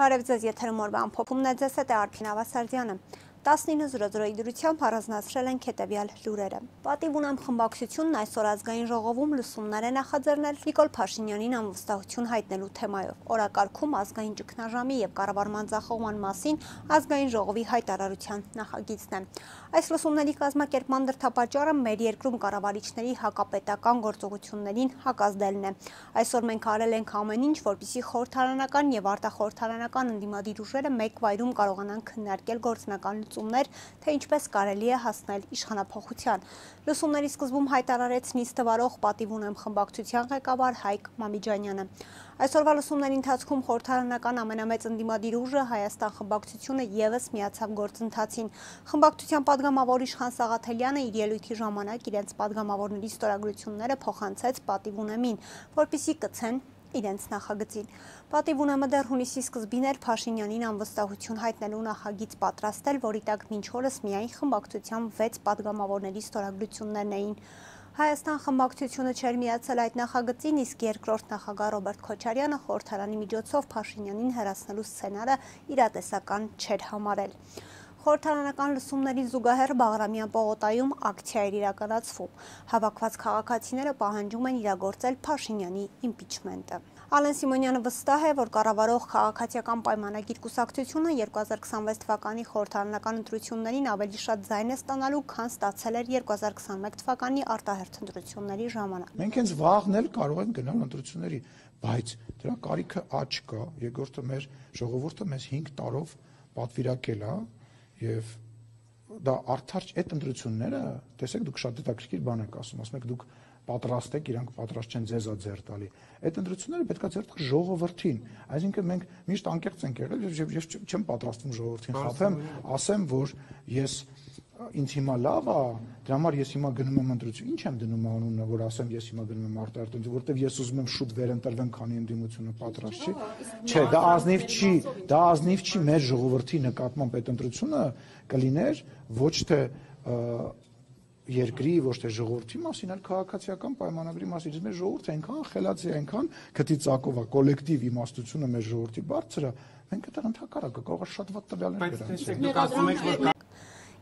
Բարև ձեզ, եթերում օրվա ամփոփումն է, ձեզ հետ է Արփին Ավասարդյանը։ 19:00 դրությամբ առանձնացրել են հետևյալ լուրերը։ Պատիվ ունեմ խմբակցությունն այսօր ազգային ժողովում լսումներ է նախաձեռնել Նիկոլ Փաշինյանին անվստահություն հայտնելու թեմայով։ Օրակարգում ազգային ճգնաժամի եւ կառավարման ձախողման մասին ազգային ժողովի հայտարարության նախագիծն է։ Այս լսումների կազմակերպման դրդապատճառը մեր երկրում կառավարիչների հակապետական գործողություններին հակազդելն է։ Այսօր մենք արել ենք ամեն ինչ, որպեսզի խորհրդարանական եւ արտախորհրդարանական ընդդիմադիր ուժերը մեկ վայրում կարողանան քննարկել գործնական լուծումներ, թե ինչպես կարելի է հասնել իշխանափոխության։ Լսումների սկզբում հայտարարեց նիստը վարող Պատիվ ունեմ խմբակցության ղեկավար Հայկ Մամիջանյանը։ Այսօրվա լսումների ընթացքում խորհրդարանական ամենամեծ ընդդիմադիր ուժը Հայաստան խմբակցությունը ևս միացավ գործընթացին։ Խմբակցության падգամավոր Իշխան Սաղաթելյանը իր ելույթի ժամանակ իրենց падգամավորների ստորագրությունները փոխանցեց Պատիվ ունեմին, որպեսզի կցեն իրենց նախագծին։ Պատիվ ունեմը դեռ հունիսի սկզբին էր Փաշինյանին անվստահություն հայտնելու նախագիծ պատրաստել, որի տակ մինչ օրս միայն խմբակցության 6 падգամավորների ստորագրություններն էին։ Հայաստան խմբակցությունը չէր միացել այդ նախագծին, իսկ երկրորդ նախագահ Ռոբերտ Քոչարյանը խորհրդարանի միջոցով Փաշինյանին հեռացնելու սցենարը իրատեսական չէր համարել։ Խորհրդարանական լսումներին զուգահեռ Բաղրամյան պողոտայում ակցիա էր իրականացվում։ Հավաքված քաղաքացիները պահանջում են իրագործել Փաշինյանի իմպիչմենտը։ Ալեն Սիմոնյանը վստահ է, որ կառավարող քաղաքացիական պայմանագիր կուսակցությունը 2026 թվականի խորհրդարանական ընտրություններին ավելի շատ ձայն է ստանալու, քան ստացել էր 2021 թվականի արտահերթ ընտրությունների ժամանակ։ Մենք հենց վաղն էլ կարող ենք գնալ ընտրությունների, բայց դրա կարիքը աճ կա։ Երկրորդը մեր ժողովուրդը մեզ 5 տարով պատվիրակել է եւ դա արդար այդ ընտրությունները, տեսեք դուք շատ հետաքրքիր բան եք ասում եք դուք պատրաստ եք, իրանք պատրաստ չեն ձեզ ձեր տալի։ Այդ ընտրությունները պետք է ձեր տալ ժողովրդին։ Այսինքն մենք միշտ անկեղծ ենք եղել եւ ես չեմ պատրաստվում ժողովրդին խաբեմ, ասեմ, որ ես ինձ հիմա լավ է, դրա համար ես հիմա գնում եմ ընտրություն։ Ինչ եմ դնում անունը, որ ասեմ ես հիմա գնում եմ արտահերթ ընտրություն, որովհետեւ ես ուզում եմ շուտ վերընտրվեմ, քանի ընդդիմությունը պատրաստ չի։ Չէ, դա ազնիվ չի մեր ժողովրդի նկատմամբ այդ ընտրությունը կլիներ ոչ թե երկրի, ոչ թե ժողովրդի մասին, այլ քաղաքացիական պայմանագրի մասին։ Մեր ժողովուրդը այնքան խելացի է, այնքան գտի ծակով է, կոլեկտիվ իմաստությունը մեր ժողովրդի բարձր է, մենք դա ընդհակառակը կարող է շատ վատ տվյալներ գրանցել։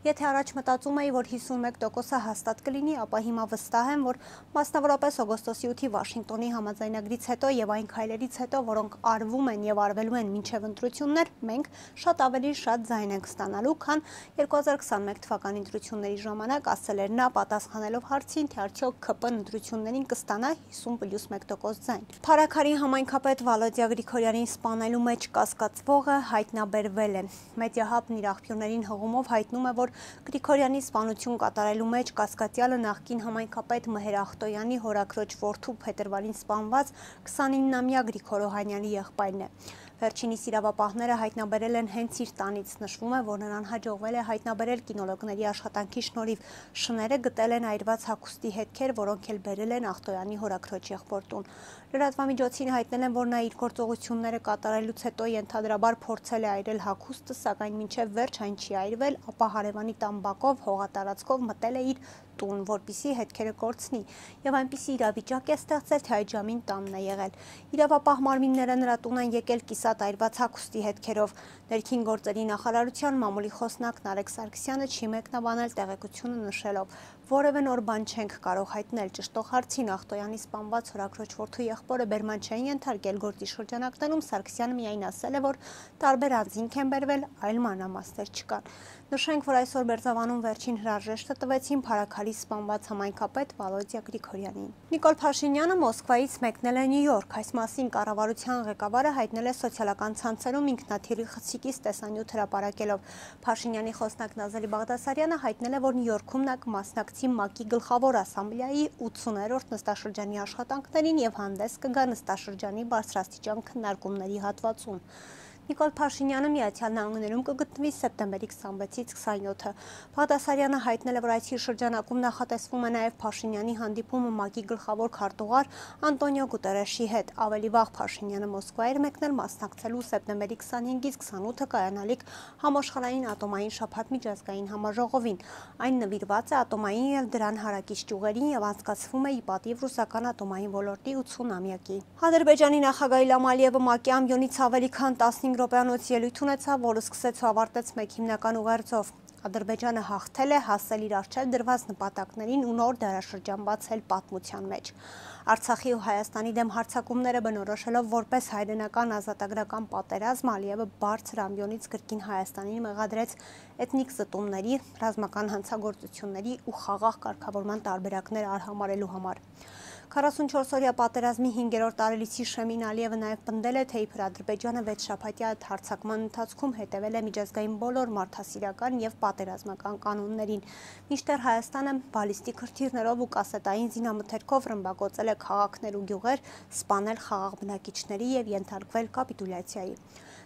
Եթե առաջ մտածում էի, որ 51%-ը հաստատ կլինի, ապա հիմա վստահ եմ, որ մասնավորապես օգոստոսի 8-ի Վաշինգտոնի համաձայնագրից հետո եւ այն քայլերից հետո, որոնք արվում են եւ արվելու են մինչեւ ընտրություններ, մենք շատ ավելի շատ ձայն ենք ստանալու, քան 2021 թվականի ընտրությունների ժամանակ, ասել էր նա, պատասխանելով հարցին, թե արդյոք ԿՊ ընտրություններին կստանա 50+1% ձայն։ Փարաքարի համայնքապետ Վալոդիա Գրիգորյանին սպանելու մեջ կասկածվողը հայտնաբերվել է։ Մեդիահաբն իր աղբյուրներին հղումով հայտնում է, որ Գրիգորյանի սպանություն կատարելու մեջ կասկածյալը նախկին համայնքապետ Մհեր Ախտոյանի հորաքրոջ որդու փետրվարին սպանված 29-ամյա Գրիգոր Օհանյանի եղբայրն է։ Վերջինիս իրավապահները հայտնաբերել են հենց իր տանից։ Նշվում է, որ նրան հաջողվել է հայտնաբերել կինոլոգների աշխատանքի շնորհիվ։ Շները գտել են այրված հագուստի հետքեր, որոնք էլ բերել են Ախտոյանի հորաքրոջ եղբոր տուն։ Լրատվամիջոցին հայտնել են, որ նա իր գործողությունները կատարելուց հետո ենթադրաբար փորձել է այրել հագուստը, սակայն մինչև վերջ այն չի այրվել, ապա հարևանի տան բակով հողատարածքով մտել է իր տուն, որպիսի հետքերը կորցնի, եւ այնպիսի իրավիճակ է ստեղծել, թե այդ ժամին տանն է եղել։ Իրավապահ մարմինները նրա տուն են եկել կիսատ այրված հագուստի հետքերով։ Ներքին գործերի նախարարության մամուլի խոսնակ Նարեկ Սարգսյանը չի մեկնաբանել տեղեկությունը, նշելով. որևէ նոր բան չենք կարող հայտնել։ Ճշտող հարցին Ախտոյանի սպանված հորաքրոջ որդու եղբորը բերման չէին ենթարկել գործի շրջանակներում, Սարգսյանը միայն ասել է, որ տարբեր անձինք են բերվել, այլ մանրամասներ չկան։ Նշենք, որ այսօր Բերձավանում վերջին հրաժեշտը տվեցին Փարաքարի սպանված համայնքապետ Վալոդիա Գրիգորյանին։ Նիկոլ Փաշինյանը Մոսկվայից մեկնել է Նյու Յորք։ Այս մասին կառավարության ղեկավարը հայտնել է սոցիալական ցանցերում ինքնաթիռի խցիկից տեսանյութ հրապարակելով։ Փաշինյանի խոսնակ Նազելի Բաղդասարյանը հայտնել է, որ Նյու Յորքում նա կմասնակցի ՄԱԿ-ի գլխավոր ասամբլեայի 80-րդ նստաշրջանի աշխատանքներին եւ հանդես կգա նստաշրջանի բարձրաստիճան քննարկումների հատվածում։ Նիկոլ Փաշինյանը Միացյալ Նահանգներում կգտնվի սեպտեմբերի 26-ից 27-ը։ Բաղդասարյանը հայտնել է, որ այցի շրջանակում նախատեսվում է նաև Փաշինյանի հանդիպումը ՄԱԿ-ի գլխավոր քարտուղար Անտոնիո Գուտերեշի հետ։ Ավելի վաղ Փաշինյանը Մոսկվա էր մեկնել մասնակցելու սեպտեմբերի 25-ից 28-ը կայանալիք համաշխարհային ատոմային շաբաթ միջազգային համաժողովին։ Այն նվիրված է ատոմային եւ դրան հարակից ճյուղերին եւ անցկացվում է ի պատիվ ռուսական ատոմային ոլորտի 80-ամյակի։ Ադրբեջանի նախագահ Իլհամ Ալիևը ՄԱԿ-ի ամբիոնից ավելի քան 15 րոպեանոց ելույթ ունեցավ, որը սկսեց ու ավարտեց մեկ հիմնական ուղերձով։ Ադրբեջանը հաղթել է, հասել իր առջև դրված նպատակներին ու նոր դարաշրջան բացել պատմության մեջ։ Արցախի ու Հայաստանի դեմ հարձակումները բնորոշելով որպես հայրենական ազատագրական պատերազմ, Ալիևը բարձր ամբիոնից կրկին Հայաստանին մեղադրեց էթնիկ զտումների, ռազմական հանցագործությունների ու խաղաղ կարգավորման տարբերակներ արհամարելու համար։ 44-օրյա պատերազմի 5-րդ տարելիցի շեմին Ալիևը նաև պնդել է, թե իբր Ադրբեջանը 6 շաբաթյա հարձակման ընթացքում հետևել է միջազգային բոլոր մարդասիրական եւ պատերազմական կանոններին, մինչդեռ Հայաստանը բալիստիկ հրթիռներով ու կասետային զինամթերքով ռմբակոծել է քաղաքներ ու գյուղեր, սպանել խաղաղ բնակիչների եւ ենթարկվել կապիտուլյացիայի։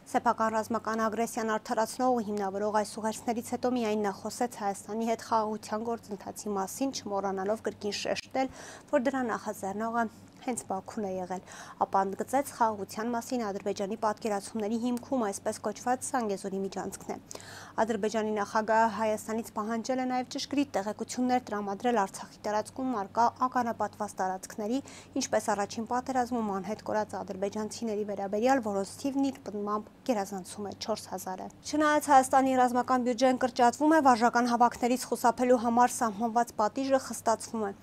Սեփական ռազմական ագրեսիան արդարացնող ու հիմնավորող այս ուղերձներից հետո միայն նա խոսեց Հայաստանի հետ խաղաղության գործընթացի մասին, չմոռանալով կրկին շեշտել, որ դրա նախաձեռնողը հենց Բաքուն է եղել, ապա ընդգծեց խաղաղության մասին Ադրբեջանի պատկերացումների հիմքում այսպես կոչված Զանգեզուրի միջանցքն է։ Ադրբեջանի նախագահը Հայաստանից պահանջել է նաև ճշգրիտ տեղեկություններ տրամադրել Արցախի տարածքում առկա ականապատված տարածքների, ինչպես առաջին պատերազմում անհետ կորած ադրբեջանցիների վերաբերյալ, որոնց թիվն իր պնդմամբ գերազանցում է 4000-ը։ Չնայած Հայաստանի ռազմական բյուջեն կրճատվում է, վարժական հավաքներից խուսափելու համար սահմանված պատիժը խստացվում է։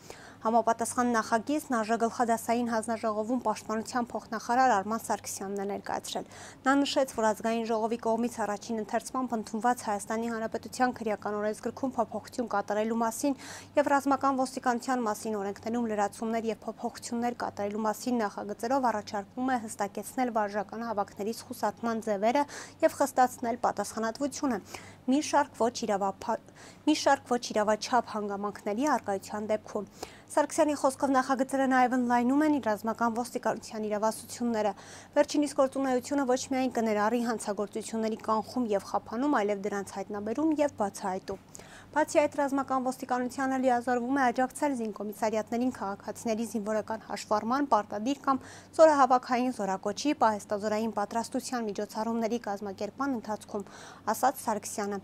Համապատասխան նախագիծն ԱԺ հանձնաժողովում պաշտպանության փոխնախարար Արման Սարգսյանն է ներկայացրել։ Նա նշեց, որ ազգային ժողովի կողմից առաջին ընթերցմամբ ընդունված Հայաստանի Հանրապետության քրեական օրենսգրքում փոփոխություն կատարելու մասին եւ ռազմական ոստիկանության մասին օրենքներում լրացումներ եւ փոփոխություններ կատարելու մասին նախագծերով առաջարկվում է հստակեցնել վարժական հավաքներից խուսափման ձևերը եւ խստացնել պատասխանատվությունը։ Մի շարք ոչ իրավաչափ հանգամանքների առկայության դեպքում։ Սարգսյանի խոսքով նախագծերը նաև ընդլայնում են ռազմական ոստիկանության իրավասությունները։ Վերջինիս գործունեությունը ոչ միայն կներառի հանցագործությունների կանխում եւ խափանում, այլև դրանց հայտնաբերում եւ բացահայտում։ Բացի այդ, ռազմական ոստիկանությանը լիազորվում է աջակցել զինկոմիսարիատներին քաղաքացիների զինվորական հաշվառման, պարտադիր կամ զորահավաքային զորակոչի, պահեստազորային պատրաստության միջոցառումների կազմակերպման ընթացքում, ասաց Սարգսյանը։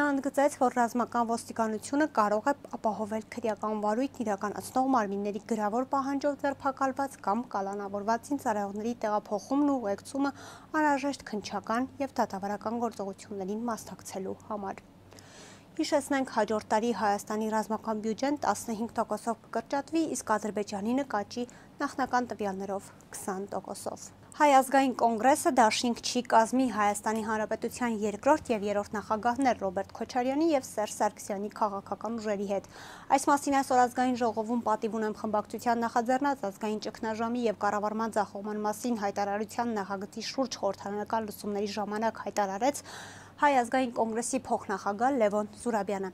Նա ընդգծեց, որ ռազմական ոստիկանությունը կարող է ապահովել քրեական վարույթ իրականացնող մարմինների գրավոր պահանջով ձերբակալված կամ կալանավորված զինծառայողների տեղափոխումն ու ուղեկցումը անհրաժեշտ քննչական եւ դատավարական գործողություններին մասնակցելու համար։ Հիշեցնենք, հաջորդ տարի Հայաստանի ռազմական բյուջեն 15%-ով կկրճատվի, իսկ Ադրբեջանի նկատի նախնական տվյալներով 20%-ով։ Հայ ազգային կոնգրեսը դաշինք չի կազմի Հայաստանի Հանրապետության երկրորդ եւ երրորդ նախագահներ Ռոբերտ Քոչարյանի եւ Սերժ Սարգսյանի քաղաքական ուժերի հետ։ Այս մասին այսօր ազգային ժողովում պատիվ ունեմ խմբակցության նախաձեռնած ազգային ճգնաժամի եւ կառավարման ձախողման մասին հայտարարության նախագծի շուրջ խորհրդարանական լսումների ժամանակ հայտարարեց Հայ ազգային կոնգրեսի փոխնախագահ Լևոն Զուրաբյանը։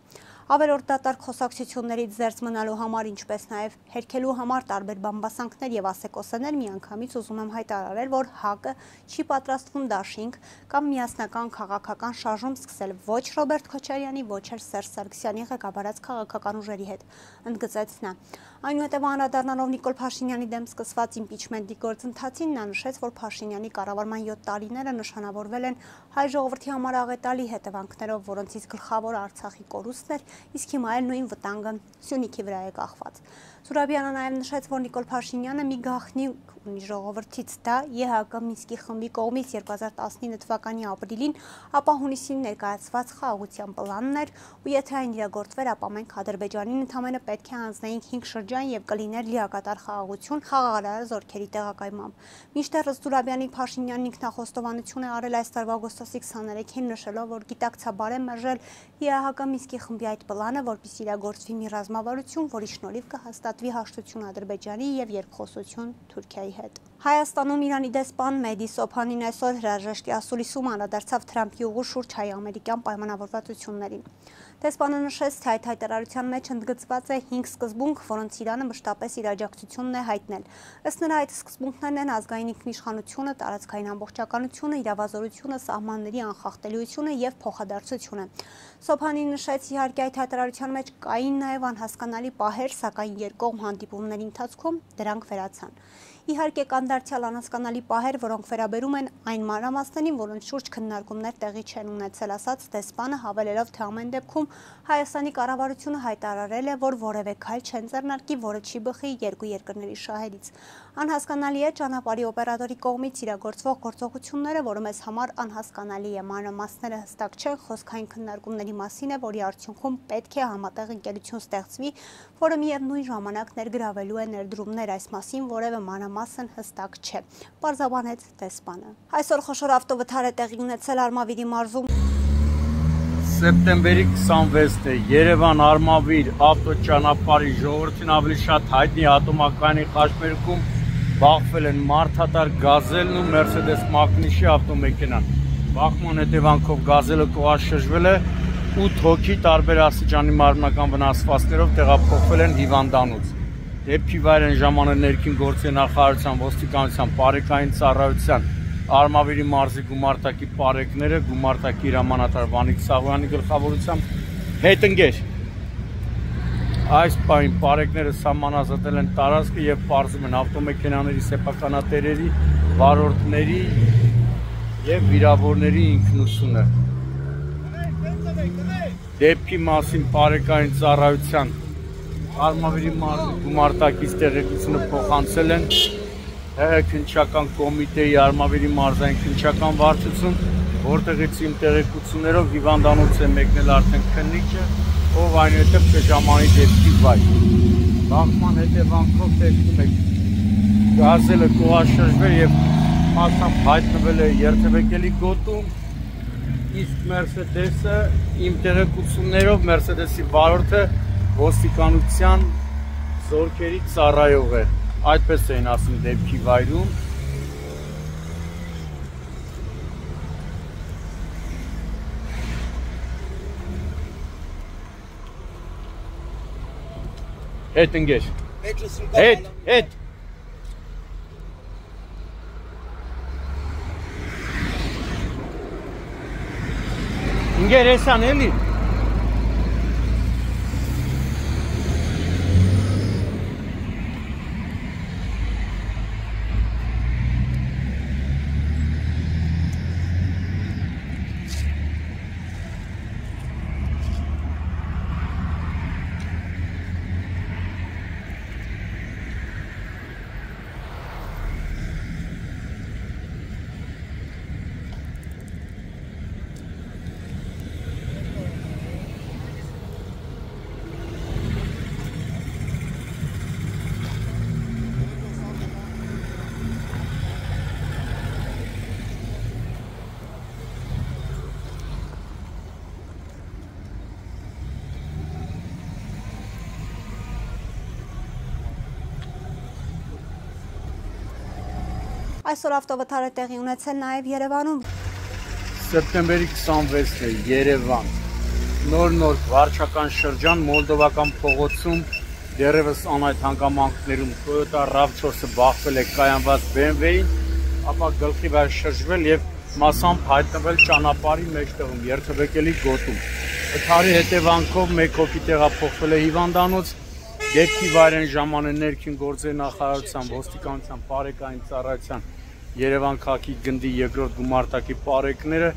Ավելորդ դատարկ խոսակցություններից զերծ մնալու համար, ինչպես նաև հերքելու համար տարբեր բամբասանքներ եւ ասեկոսեներ միանգամից ուզում եմ հայտարարել, որ ՀԱԿ-ը չի պատրաստվում դաշինք կամ միասնական քաղաքական շարժում սկսել ոչ Ռոբերտ Քոչարյանի, ոչ էլ Սերժ Սարգսյանի ղեկավարած քաղաքական ուժերի հետ, ընդգծեց նա։ Այնուհետև անդրադառնալով Նիկոլ Փաշինյանի դեմ սկսված իմպիչմենտի գործընթացին, նա նշեց, որ Փաշինյանի կառավարման 7 տարիները նշանավորվել են հայ ժողովրդի համար աղետալի հետևանքներով, որոնցից գլխավորը Արցախի կորուստն էր, իսկ հիմա էլ նույն վտանգը Սյունիքի վրա է կախված։ Զուրաբյանը նաև նշեց, որ Նիկոլ Փաշինյանը մի գաղտնի ունի ժողովրդից, դա ԵՀԿ Մինսկի խմբի կողմից 2019 թվականի ապրիլին, ապա հունիսին ներկայացված խաղաղության պլանն էր, ու եթե այն իրագործվեր, ապա մենք Ադրբեջանին ընդամենը պետք է հանձնեինք 5 շրջան եւ կլիներ լիակատար խաղաղություն խաղաղարար զորքերի տեղակայմամբ։ Մինչդեռ Զուրաբյանի Փաշինյանն ինքնախոստովանություն է արել այս տարվա օգոստոսի 23-ին, նշելով, որ գիտակցաբար է մերժել ԵՀԿ Մինսկի խմբի այդ պլանը, որպեսզի իրագործվի մի ռազմավարություն, որի շնորհիվ կհաստատվի հաշտություն Ադրբեջանի եւ երկխոսություն Թուրքիայի հետ։ Հայաստանում Իրանի դեսպան Մեհդի Սոփանին այսօր հրաժեշտի ասուլիսում անդրադարձավ Թրամփի ուղու շուրջ հայ-ամերիկյան պայմանավորվածություններին։ Դեսպանը նշեց, թե այդ հայտարարության մեջ ընդգծված է 5 սկզբունք, որոնց Իրանը մշտապես իր աջակցությունն է հայտնել։ Ըստ նրա, այդ սկզբունքներն են ազգային ինքնիշխանությունը, տարածքային ամբողջականությունը, իրավազորությունը, սահմանների անխախտելիությունը եւ փոխադարձությունը։ Սոփանին նշեց, իհարկե այդ հայտարարության մեջ կային նաեւ անհասկանալի պահեր, սակայն երկկողմ հանդիպումների ընթացքում դրանք վերացան։ Իհարկե կան դարձյալ անհասկանալի պահեր, որոնք վերաբերում են այն մանրամասներին, որոնց շուրջ քննարկումներ տեղի չեն ունեցել, ասաց դեսպանը, հավելելով, թե ամեն դեպքում Հայաստանի կառավարությունը հայտարարել է, որ որևէ քայլ չեն ձեռնարկի, որը չի բխի երկու երկրների շահերից։ Անհասկանալի է ճանապարհի օպերատորի կողմից իրագործվող գործողությունները, որը մեզ համար անհասկանալի է։ Մանրամասները հստակ չեն, խոսքային քննարկումների մասին է, որի արդյունքում պետք է համատեղ ընկերություն ստեղծվի, որը միևնույն ժամանակ ներգրավելու է ներդրումներ, այս մասին որևէ մանրամասն հստակ չէ, պարզաբանեց դեսպանը։ Այսօր խոշոր ավտովթար է տեղի ունեցել Արմավիրի մարզում։ Սեպտեմբերի 26-ը Երևան Արմավիր ավտոճանապարհի ժողովրդին ավելի շատ հայտնի ատոմակայանի խաչմերուկում բախվել են մարդատար Գազելն ու Mercedes Magnus-ի ավտոմեքենան։ Բախման հետևանքով Գազելը կողաշրջվել է, 8 հոգի տարբեր աստիճանի մարմնական վնասվածքներով տեղափոխվել են հիվանդանոց։ Դեպքի վայր են ժամանել ներքին գործերի նախարարության, ոստիկանության, բարեկային ծառայության, Արմավիրի մարզի գումարտակի պարեկները, գումարտակի հրամանատար Վանիկ Սաղոյանի գլխավորությամբ հետընկեր։ Այս պահին պարեկները սահմանազատել են տարածքը եւ պարզում են ավտոմեքենաների սեփականատերերի, վարորդների եւ վիրավորների ինքնությունը։ Դեպքի մասին բարեկային ծառայության Արմավիրի մարզի գումարտակից տեղեկությունը փոխանցել են քննչական կոմիտեի Արմավիրի մարզային քննչական վարչություն, որտեղից իմ տեղեկություններով հիվանդանոց է մեկնել արդեն քննիչը, ով այնուհետև կժամանի դեպքի վայր։ Բախման հետևանքով տեսնում եք Գազելը կողաշրջվել եւ մասամբ հայտնվել է երթևեկելի գոտում, իսկ Mercedes-ը իմ տեղեկություններով Mercedes-ի վարորդը ոստիկանության զորքերի ծառայող է։ Այդպես էին ասում դեպքի վայրում։ Հետ ընկեր։ Հետ։ Ընկեր էսան էլի։ Այսօր ավտովթարը տեղի ունեցել նաև Երևանում։ Սեպտեմբերի 26-ը Երևան։ Նոր վարչական շրջան Մոլդովական փողոցում դեռևս անհայտ հանգամանքներում Toyota RAV4-ը բախվել է կայանված BMW-ին, ապա գլխի վրա շրջվել եւ մասամբ հայտնվել ճանապարհի մեջտեղում երթևեկելի գոտում։ Վթարի հետևանքով մեկ հոգի տեղափոխվել է հիվանդանոց, դեպքի վայր են ժամանել ներքին գործերի նախարարության, ոստիկանության, բարեկային ծառայության, Երևան քաղաքի գնդի երկրորդ գումարտակի պարեկները,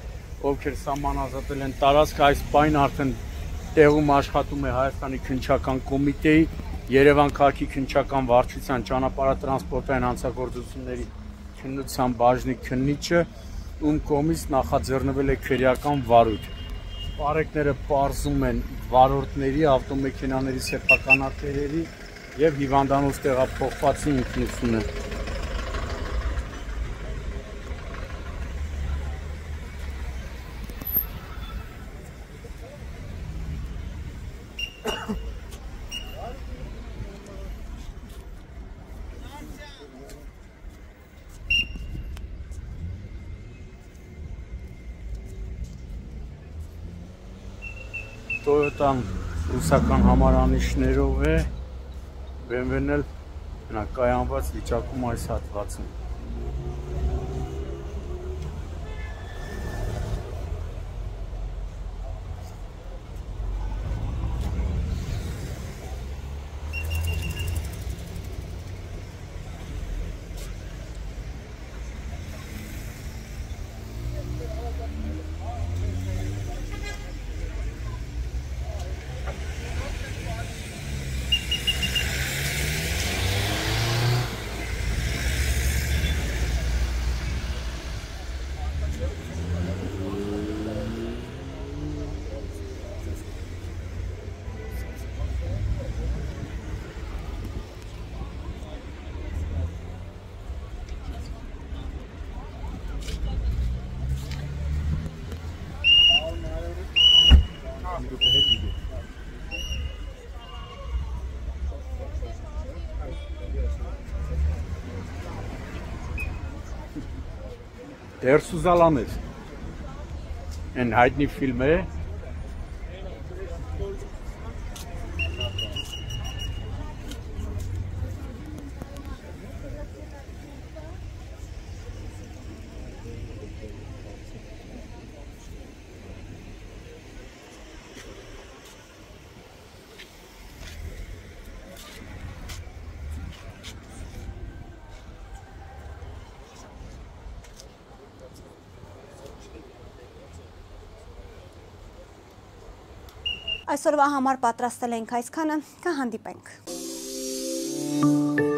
ովքեր սահմանազատել են տարածքը, այս պահին արդեն տեղում աշխատում է Հայաստանի քննչական կոմիտեի, Երևան քաղաքի քննչական վարչության ճանապարհատրանսպորտային հանցագործությունների քննության բաժնի քննիչը, ում կողմից նախաձեռնվել է քրեական վարույթ։ Պարեկները պարզում են վարորդների, ավտոմեքենաների սեփականատերերի եւ հիվանդանոց տեղափոխվածի ինքնությունը։ Toyota-ն ռուսական համարանիշներով է, BMW-ն էլ կայանված վիճակում այս հատվածում։ Դեր Սուզալանես։ Այն հայտնի ֆիլմ է։ Այսօրվա համար պատրաստել ենք այսքանը, կհանդիպենք։